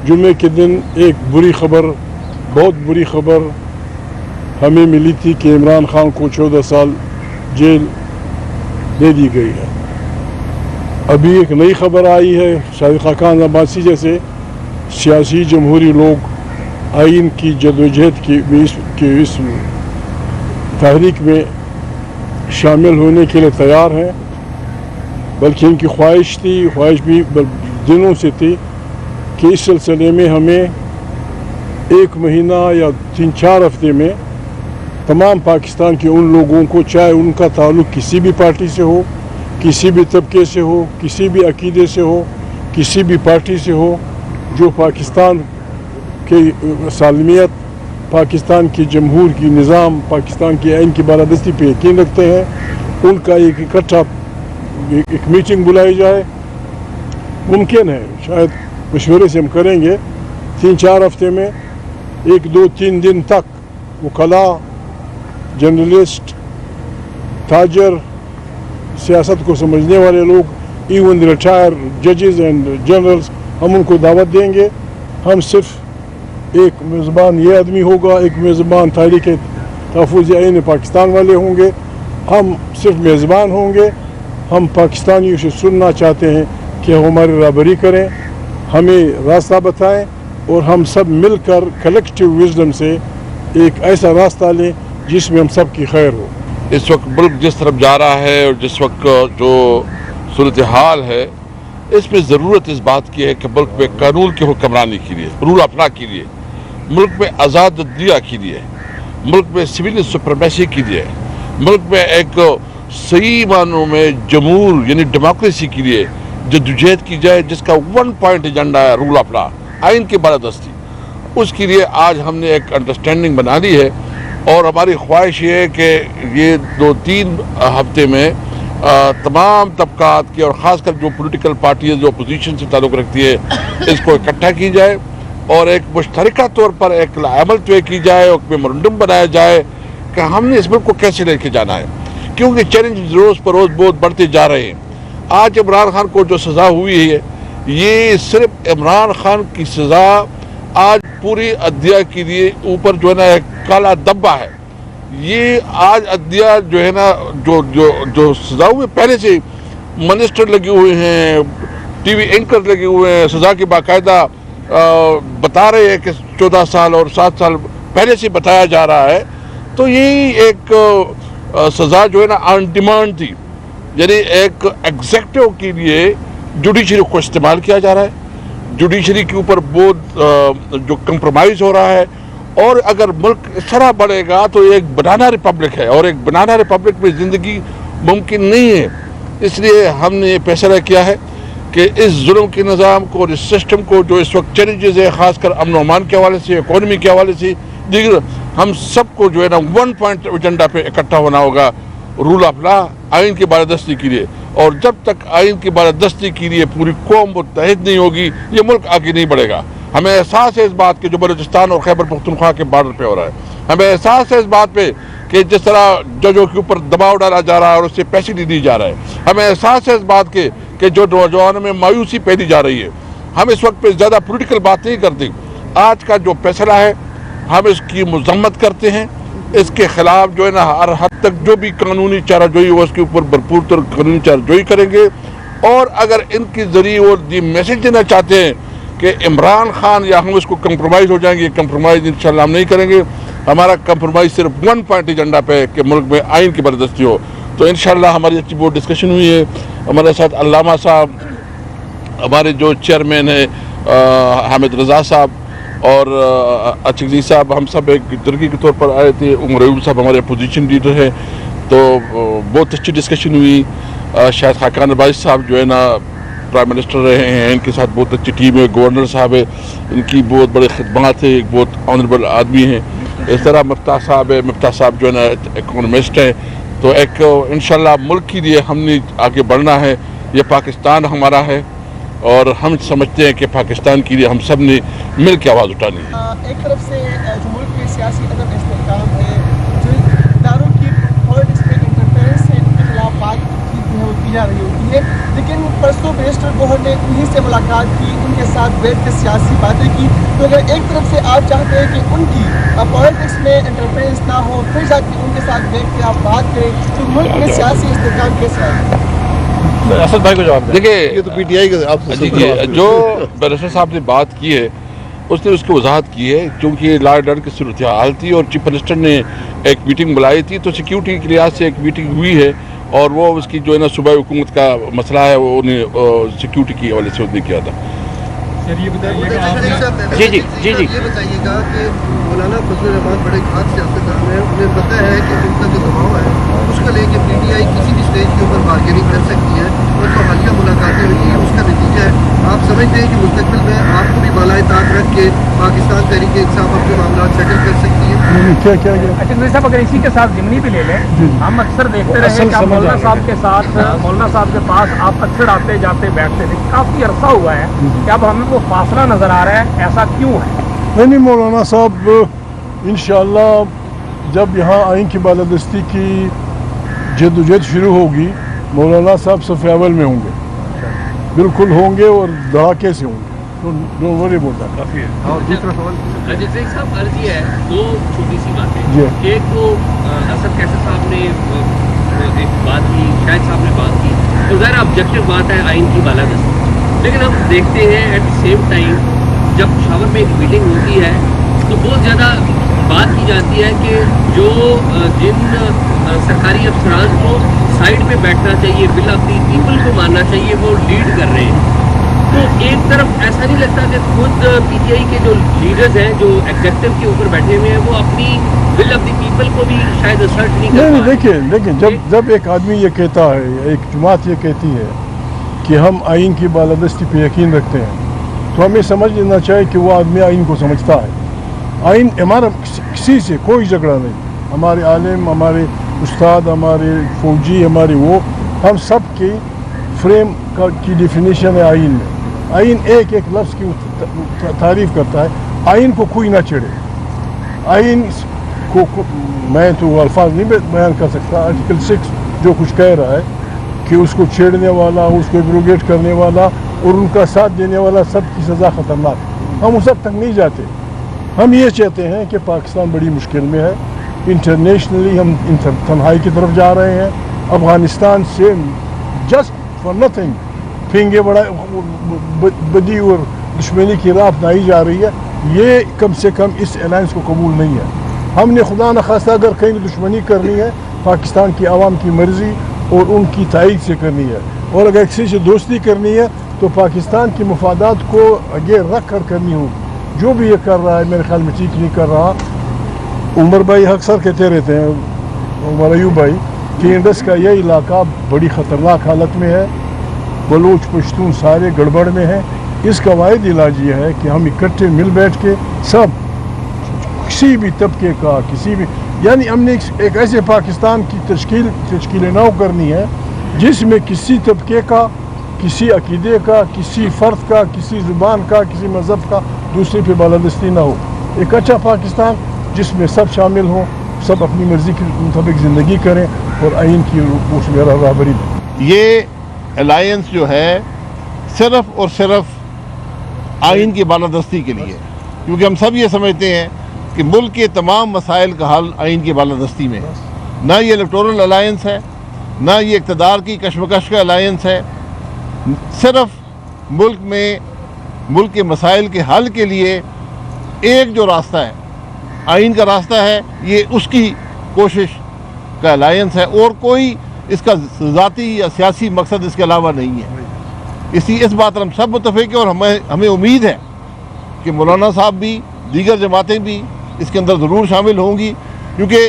जुमे के दिन एक बुरी खबर, बहुत बुरी खबर हमें मिली थी कि इमरान खान को 14 साल जेल दे दी गई है। अभी एक नई खबर आई है, शाहिद खाकान अब्बासी जैसे सियासी जमहूरी लोग आइन की जदोजहद की इस तहरीक में शामिल होने के लिए तैयार हैं, बल्कि इनकी ख्वाहिश भी दिनों से थी कि इस सिलसिले में हमें 1 महीना या 3-4 हफ्ते में तमाम पाकिस्तान के उन लोगों को, चाहे उनका ताल्लुक़ किसी भी पार्टी से हो, किसी भी तबके से हो, किसी भी अकीदे से हो, किसी भी पार्टी से हो, जो पाकिस्तान के सालमियत, पाकिस्तान की जमहूर की निज़ाम, पाकिस्तान की आइन की बालादस्ती पे यकीन रखते हैं, उनका एक इकट्ठा एक मीटिंग बुलाई जाए। मुमकिन है, शायद मशवरे से हम करेंगे 3-4 हफ्ते में 1-2-3 दिन तक वकला, जर्नलिस्ट, ताजर, सियासत को समझने वाले लोग, इवन रिटायर जजेस एंड जनरल्स, हम उनको दावत देंगे। हम सिर्फ एक मेज़बान ये आदमी होगा, एक मेज़बान तहरीक तहफ़्फ़ुज़ आइन पाकिस्तान वाले होंगे, हम सिर्फ मेज़बान होंगे। हम पाकिस्तानियों से सुनना चाहते हैं कि हमारी रहबरी करें, हमें रास्ता बताएं और हम सब मिलकर कलेक्टिव विजडम से एक ऐसा रास्ता लें जिसमें हम सब की खैर हो। इस वक्त मुल्क जिस तरफ जा रहा है और जिस वक्त जो सूरत हाल है, इसमें ज़रूरत इस बात की है कि मुल्क में कानून की हुक्मरानी के लिए, रूल अपना के लिए, मुल्क में आज़ाद अदलिया के लिए, मुल्क में सिविल सुप्रीमेसी के लिए, मुल्क में एक सही मानों में जमहूर यानी डेमोक्रेसी के लिए जद्दोजहद की जाए, जिसका 1 पॉइंट एजेंडा है रूल अपना, आइन की बालादस्ती। उसके लिए आज हमने एक अंडरस्टैंडिंग बना ली है और हमारी ख्वाहिश ये है कि ये 2-3 हफ्ते में तमाम तबकात की और ख़ासकर जो पॉलिटिकल पार्टी जो अपोजिशन से ताल्लुक़ रखती है, इसको इकट्ठा की जाए और एक मुश्तरका तौर पर एक अमल तय की जाए और मेमोरेंडम बनाया जाए कि हमने इस मुल्क को कैसे लेके जाना है, क्योंकि चैलेंज रोज़ पर रोज़ बहुत बढ़ते जा रहे हैं। आज इमरान खान को जो सज़ा हुई है, ये सिर्फ इमरान खान की सज़ा आज पूरी अदलिया के लिए ऊपर जो है ना एक काला धब्बा है। ये आज अदलिया जो है ना जो सज़ा हुए, पहले से मिनिस्टर लगे हुए हैं, टीवी एंकर लगे हुए हैं, सज़ा की बाकायदा बता रहे हैं कि 14 साल और 7 साल पहले से बताया जा रहा है। तो यही एक सज़ा जो है ना ऑन डिमांड थी, यानी एक एग्जेक्टिव के लिए जुडिशरी को इस्तेमाल किया जा रहा है। जुडिशरी के ऊपर बहुत जो कंप्रोमाइज़ हो रहा है और अगर मुल्क इस तरह बढ़ेगा तो एक बनाना रिपब्लिक है और एक बनाना रिपब्लिक में ज़िंदगी मुमकिन नहीं है। इसलिए हमने ये फैसला किया है कि इस जुल्म के निज़ाम को और इस सिस्टम को जो इस वक्त चैलेंजेस है, ख़ासकर अमन व अमान के हवाले से, इकॉनमी के हवाले से, दीगर, हम सबको जो है ना 1 पॉइंट एजेंडा पे इकट्ठा होना होगा, रूल ऑफ लॉ, आइन की बालादस्ती के लिए। और जब तक आइन की बालादस्ती के लिए पूरी कौम मुत्तहिद नहीं होगी, ये मुल्क आगे नहीं बढ़ेगा। हमें एहसास है इस बात के जो बलूचिस्तान और खैबर पख्तूनख्वा के बॉर्डर पे हो रहा है। हमें एहसास है इस बात पे कि जिस तरह जजों के ऊपर दबाव डाला जा रहा है और उससे पैसे नहीं दी जा रहा है। हमें एहसास है इस बात के कि जो नौजवानों में मायूसी पैदी जा रही है। हम इस वक्त पे ज़्यादा पॉलिटिकल बात नहीं करते। आज का जो फैसला है हम इसकी मजम्मत करते हैं, इसके खिलाफ जो है ना हर हद तक जो भी कानूनी चाराजोई हो उसके ऊपर भरपूर तर कानूनी चाराजोई करेंगे। और अगर इनके ज़रिए वो ये मैसेज देना चाहते हैं कि इमरान खान या हम इसको कंप्रोमाइज़ हो जाएंगे, कंप्रोमाइज़ इंशाल्लाह हम नहीं करेंगे। हमारा कंप्रोमाइज़ सिर्फ 1 पॉइंट एजेंडा पे है कि मुल्क में आइन की बालादस्ती हो। तो इंशाल्लाह हमारी अच्छी बहुत डिस्कशन हुई है। हमारे साथ अल्लामा साहब, हमारे जो चेयरमैन है हामिद रज़ा साहब और अचकजी साहब, हम सब एक तरक्की के तौर पर आए थे। उमर अयूब साहब हमारे अपोजिशन लीडर हैं, तो बहुत अच्छी डिस्कशन हुई। शाहिद खाकान अब्बासी साहब जो है ना प्राइम मिनिस्टर रहे हैं, इनके साथ बहुत अच्छी टीम है। गवर्नर साहब है, इनकी बहुत बड़ी खिदमत है, एक बहुत ऑनरेबल आदमी है। इस तरह मिफ्ताह साहब है, मिफ्ताह साहब जो है ना इकोनॉमिस्ट है। तो एक इंशाल्लाह मुल्क के लिए हमने आगे बढ़ना है। ये पाकिस्तान हमारा है और हम समझते हैं कि पाकिस्तान के लिए हम सब ने मिल के आवाज़ उठानी है। एक तरफ से जो मुल्क में सियासी अदम इस्तेहकाम है, जो इदारों की पॉलिटिक्स में इंटरफेरेंस है, इनके खिलाफ बात की होती की जा रही होती है, लेकिन परसों बैरिस्टर गौहर ने उन्हीं से मुलाकात की, उनके साथ बैठ कर सियासी बातें की। तो अगर एक तरफ से आप चाहते हैं कि उनकी पॉलिटिक्स में इंटरफेरेंस ना हो, फिर जाके उनके साथ बैठ के आप बात करें, तो मुल्क में सियासी इस्तेहकाम कैसे आएगा? असद भाई को जवाब दें। देखिए, ये तो पीटीआई का आपसे जी जी, जो बैरिस्टर साहब ने बात की है उसने उसकी वजाहत की है, क्योंकि लॉ एंड ऑर्डर की सूरत हाल थी और चीफ मिनिस्टर ने एक मीटिंग बुलाई थी, तो सिक्योरिटी के लिहाज से एक मीटिंग हुई है और वो उसकी जो है ना सूबाई हुकूमत का मसला है वो उन्हें सिक्योरिटी की हवाले से उसने किया था। सर ये बताइएगा जी जी जी जी ये बताइएगा कि मौलाना फजल रहमान बड़े खास सियासतदान हैं, उन्हें पता है कि उनका जो दबाव है उसको लेके पीटीआई किसी भी स्टेज के ऊपर बार्गेनिंग कर सकती है, और जो हालिया मुलाकातें हुई हैं उसका नतीजा है। आप समझते हैं कि मुस्तकबिल में आपको भी बालाए ताक रख के पाकिस्तान तहरीक इंसाफ अपने मामला सेटल कर सकती है? क्या क्या क्या अच्छा नूरी साहब, अगर इसी के साथ जिमनी भी ले लें, हम अक्सर देखते रहे कि आप मौलाना साहब के साथ, मौलाना साहब के पास आप अक्सर आते जाते बैठते थे, काफ़ी अरसा हुआ है कि अब हमें वो फासला नज़र आ रहा है, ऐसा क्यों है? नहीं मौलाना साहब इंशाअल्लाह जब यहाँ आइन की बालादस्ती की जद्दोजहद शुरू होगी, मौलाना साहब सफ़े अव्वल में होंगे, बिल्कुल होंगे और धड़ाके से होंगे, तो डोंट वरी अबाउट दैट। काफ़ी है। और दूसरा सवाल अजीत सिंह साहब, अर्ज ये है, दो छोटी सी बातें। जी। एक तो असद कैसर साहब ने एक बात की, शाहिद साहब ने बात की, और ज़ाहिर ऑब्जेक्टिव बात है आइन की बालादस्ती, लेकिन हम देखते हैं एट द सेम टाइम जब पेशावर में एक मीटिंग होती है तो बहुत ज़्यादा बात की जाती है कि जो जिन सरकारी अफसरान को साइड पे बैठना चाहिए, विल ऑफ दी पीपल को मानना चाहिए, वो लीड कर रहे हैं। तो एक तरफ ऐसा नहीं लगता कि खुद पीटीआई के जो लीडर्स हैं, जो एग्जेक्टिव के ऊपर बैठे हुए हैं, वो अपनी विल ऑफ द पीपल को भी शायद असर्ट नहीं कर नहीं पा रहे? देखिए जब एक आदमी ये कहता है, एक जमात ये कहती है कि हम आइन की बालादस्ती पे यकीन रखते हैं, तो हमें समझ लेना चाहिए कि वो आदमी आइन को समझता है। आइन हमारा किसी से कोई झगड़ा नहीं, हमारे आलिम, हमारे उस्ताद, हमारे फौजी, हमारे वो, हम सब की फ्रेम की डिफिनीशन है आइन में। आइन एक एक लफ्ज़ की तारीफ़ करता है, आइन को कोई ना छेड़े। आइन को मैं तो अल्फाज नहीं बयान कर सकता, आर्टिकल 6 जो कुछ कह रहा है कि उसको छेड़ने वाला, उसको एब्रोगेट करने वाला और उनका साथ देने वाला सब की सज़ा ख़तरनाक है। हम उस हद तक नहीं जाते। हम ये चाहते हैं कि पाकिस्तान बड़ी मुश्किल में है, इंटरनेशनली हम तन्हाई की तरफ जा रहे हैं। अफ़गानिस्तान से जस्ट फॉर नथिंग फिंगे बड़ा बदी और दुश्मनी की राह अपनाई जा रही है। ये कम से कम इस अलायंस को कबूल नहीं है। हमने खुदा न खास्ता अगर कहीं दुश्मनी करनी है, पाकिस्तान की आवाम की मर्ज़ी और उनकी तायीद से करनी है, और अगर किसी से दोस्ती करनी है तो पाकिस्तान की मफादात को आगे रख कर करनी होगी। जो भी ये कर रहा है मेरे ख्याल में ठीक नहीं कर रहा। उमर भाई अक्सर कहते रहते हैं, उमर अयूब भाई, कि इंडस का यह इलाका बड़ी ख़तरनाक हालत में है, बलूच पश्तून सारे गड़बड़ में हैं। इसका वाहिद इलाज ये है कि हम इकट्ठे मिल बैठ के सब, किसी भी तबके का, किसी भी, यानी हमने एक ऐसे पाकिस्तान की तश्कील नौ करनी है जिसमें किसी तबके का, किसी अकीदे का, किसी फ़र्द का, किसी ज़ुबान का, किसी मज़हब का दूसरे पे बालादस्ती ना हो। एक अच्छा पाकिस्तान जिसमें सब शामिल हों, सब अपनी मर्ज़ी के मुताबिक ज़िंदगी करें और आइन की उसमें रहबरी दें। ये अलायंस जो है सिर्फ और सिर्फ आइन की बालादस्ती के लिए, क्योंकि हम सब ये समझते हैं कि मुल्क के तमाम मसाइल का हल आइन की बालादस्ती में है। ना ये इलेक्टोरल अलायंस है, ना ये इक़्तिदार की कशमकश का अलायंस है। सिर्फ मुल्क में मुल्क के मसाइल के हल के लिए एक जो रास्ता है, आइन का रास्ता है, ये उसकी कोशिश का अलायंस है, और कोई इसका ज़ाती या सियासी मकसद इसके अलावा नहीं है। इस बात पर हम सब मुत्तफ़िक़ हैं, और हमें उम्मीद है कि मौलाना साहब भी, दीगर जमातें भी इसके अंदर ज़रूर शामिल होंगी, क्योंकि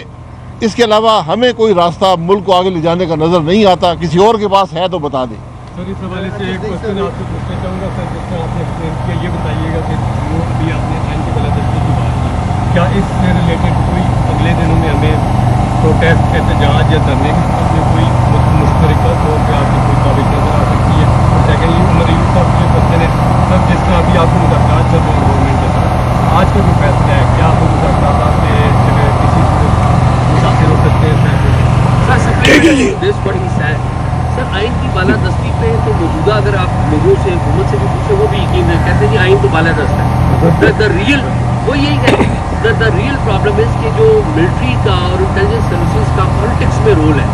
इसके अलावा हमें कोई रास्ता मुल्क को आगे ले जाने का नज़र नहीं आता। किसी और के पास है तो बता दें। सर इस हवाले से एक क्वेश्चन आपसे पूछना चाहूँगा सर, जिसका आपने एक्सप्लेन किया, ये बताइएगा कि जो अभी आपने आइन की बालादस्ती की बात की, क्या इससे रिलेटेड कोई अगले दिनों में हमें प्रोटेस्ट, एहतजाज या धरने की सूरत में कोई मुश्तरका तौर पर आपकी कोई काबिल नजर आ सकती है? और सेकेंडली उमर अयूब साहब के क्वेश्चन है सर, जिस तरह अभी आपको मुज़ाकरात चल रहे हैं गवर्नमेंट के साथ, आज का जो फैसला है, क्या आपको मुज़ाकरात से किसी मुतासिर हो सकते हैं? सर आइन की टीम कहते हैं जी आइन तो बालादस्त है, द रियल वो यही कहते हैं द रियल प्रॉब्लम इज कि जो मिलिट्री का और इंटेलिजेंस सर्विसेज का पॉलिटिक्स में रोल है,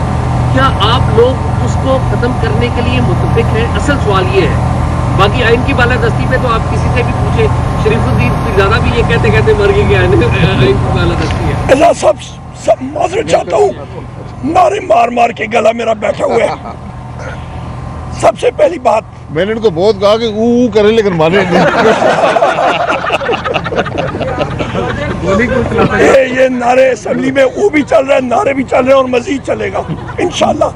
क्या आप लोग उसको खत्म करने के लिए मुतफिक हैं? असल सवाल ये है। बाकी आइन की बालादस्ती पे तो आप किसी से भी पूछे, शरीफुद्दीन पिरज़ादा भी ये कहते कहते मर गए कि आइन की बालादस्ती है। ऐसा सब माजरत चाहता हूँ, नारे मार मार के गला मेरा बैठा हुआ है। सबसे पहली बात, मैंने इनको बहुत कहा कि ऊ करें लेकिन माने नहीं। ये नारे असेंबली में वो भी चल रहा है, नारे भी चल रहे हैं और मजीद चलेगा इंशाल्लाह।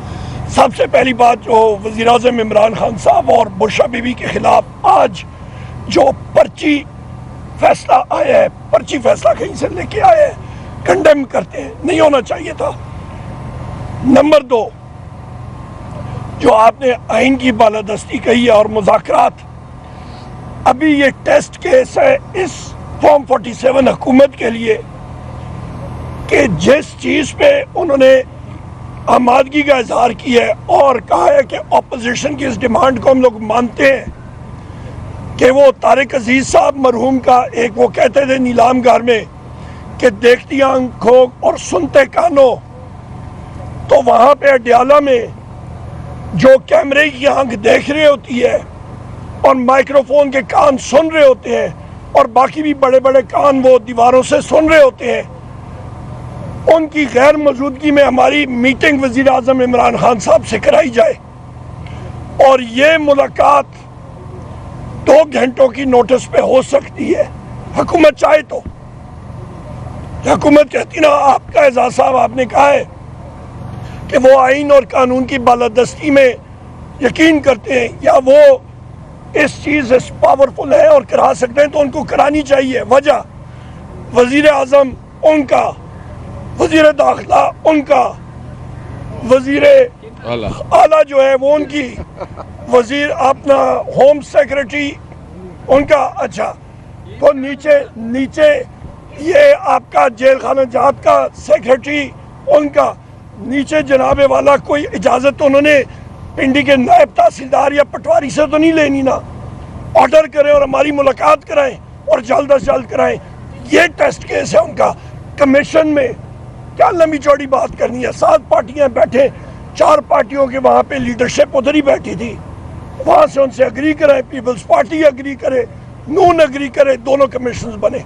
सबसे पहली बात, जो वज़ीर-ए-आज़म इमरान खान साहब और बुशरा बीबी के खिलाफ आज जो पर्ची फैसला आया है, पर्ची फैसला कहीं से लेके आए हैं, कंडेम करते हैं, नहीं होना चाहिए था। नंबर 2, जो आपने आइन की बालादस्ती कही है और मुज़ाकरात, अभी ये टेस्ट केस है इस फॉर्म 47 हुकूमत के लिए कि जिस चीज़ पे उन्होंने आमादगी का इजहार किया है और कहा है कि अपोजिशन की इस डिमांड को हम लोग मानते हैं कि वो तारिक अजीज साहब मरहूम का एक वो कहते थे नीलामगार में कि देखती आंखों और सुनते कानों, तो वहाँ पे अडयाला में जो कैमरे की आंख देख रही होती है और माइक्रोफोन के कान सुन रहे होते हैं और बाकी भी बड़े बड़े कान वो दीवारों से सुन रहे होते हैं, उनकी गैर मौजूदगी में हमारी मीटिंग वज़ीर आज़म इमरान खान साहब से कराई जाए और ये मुलाकात 2 घंटों की नोटिस पे हो सकती है, हुकूमत चाहे तो। हुकूमत कहती ना, आपका एजाज साहब आपने कहा है कि वो आइन और कानून की बालादस्ती में यकीन करते हैं या वो इस चीज़ से पावरफुल है और करा सकते हैं, तो उनको करानी चाहिए। वजह, वज़ीर आज़म उनका, वज़ीर दाखिला उनका, वज़ीर आला जो है वो उनकी, वज़ीर अपना होम सेक्रेटरी उनका। अच्छा, तो नीचे ये आपका जेल खाना जात का सेक्रेटरी उनका, नीचे जनाबे वाला कोई इजाज़त तो उन्होंने पिंडी के नायब तहसीलदार या पटवारी से तो नहीं लेनी ना। ऑर्डर करें और हमारी मुलाकात कराएं और जल्द अज जल्द कराएं। ये टेस्ट केस है उनका। कमीशन में क्या लंबी चौड़ी बात करनी है, 7 पार्टियां बैठे, 4 पार्टियों के वहाँ पे लीडरशिप उधर ही बैठी थी, वहाँ से उनसे अग्री कराएं, पीपल्स पार्टी अग्री करे, नून अग्री करे, दोनों कमीशन बने।